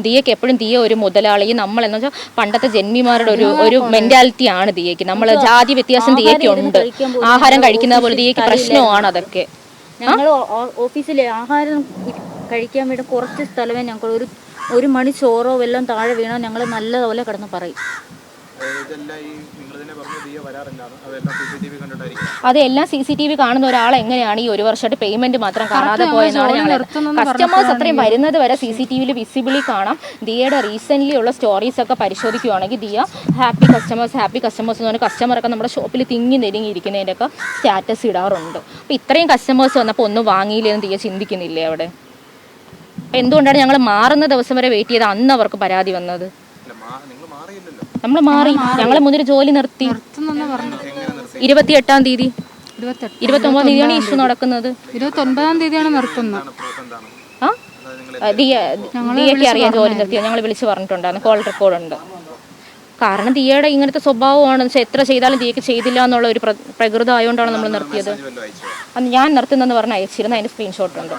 ദിയയ്ക്ക് എപ്പോഴും ദിയ ഒരു മുതലാളി, നമ്മളെന്ന് വെച്ചാൽ പണ്ടത്തെ ജന്മിമാരുടെ ഒരു മെന്റാലിറ്റി ആണ് ദിയയ്ക്ക്. നമ്മൾ ജാതി വ്യത്യാസം ദിയയ്ക്ക് ഉണ്ട്. ആഹാരം കഴിക്കുന്ന പോലെ ദിയയ്ക്ക് പ്രശ്നമാണ് അതൊക്കെ. ഞങ്ങൾ ഓഫീസിലെ ആഹാരം കഴിക്കാൻ വേണ്ടി കുറച്ച് സ്ഥലമേ ഞങ്ങൾ ഒരു മണി ചോറോ വല്ലതും താഴെ വീണോ ഞങ്ങൾ നല്ലതുപോലെ കിടന്ന് പറയും. അതെല്ലാം CCTV കാണുന്ന ഒരാൾ എങ്ങനെയാണ് ഈ ഒരു വർഷമായിട്ട് പേയ്മെന്റ് മാത്രം കാണാതെ പോയെന്നാണ് ഞങ്ങൾ. കസ്റ്റമേഴ്സ് അത്രയും വരുന്നത് വരെ CCTVയിൽ വിസിബിളി കാണാം. ദിയയുടെ റീസെന്റ് ഉള്ള സ്റ്റോറീസ് ഒക്കെ പരിശോധിക്കുകയാണെങ്കിൽ ദിയ ഹാപ്പി കസ്റ്റമേഴ്സ് എന്ന് പറഞ്ഞാൽ കസ്റ്റമറൊക്കെ നമ്മുടെ ഷോപ്പിൽ തിങ്ങി ഇരിക്കുന്നതിൻ്റെ ഒക്കെ സ്റ്റാറ്റസ് ഇടാറുണ്ട്. അപ്പോൾ ഇത്രയും കസ്റ്റമേഴ്സ് വന്നപ്പോൾ ഒന്നും വാങ്ങിയില്ലെന്ന് ദിയ ചിന്തിക്കുന്നില്ലേ അവിടെ? എന്തുകൊണ്ടാണ് ഞങ്ങൾ മാറുന്ന ദിവസം വരെ വെയിറ്റ് ചെയ്ത് അന്ന് അവർക്ക് പരാതി വന്നത്? നമ്മൾ മാറി, ഞങ്ങളെ മുന്നിൽ ജോലി നിർത്തി. 28-ാം തീയതി 29-ാം തീയതിയാണ് ഇഷ്യൂ നടക്കുന്നത്. 29-ാം തീയതിയാണ് നിർത്തുന്നത്. ദിയയ്ക്ക് അറിയാൻ ജോലി നിർത്തിയത് ഞങ്ങൾ വിളിച്ച് പറഞ്ഞിട്ടുണ്ടായിരുന്നു. കോൾ റെക്കോർഡുണ്ട്. കാരണം ദിയയുടെ ഇങ്ങനത്തെ സ്വഭാവമാണ്. എത്ര ചെയ്താലും ദിയയ്ക്ക് ചെയ്തില്ല എന്നുള്ള ഒരു പ്രകൃതം ആയതുകൊണ്ടാണ് നമ്മൾ നിർത്തിയത്. ഞാൻ നിർത്തുന്നെന്ന് പറഞ്ഞ് അയച്ചിരുന്നു. അതിന്റെ സ്ക്രീൻഷോട്ട് ഉണ്ട്.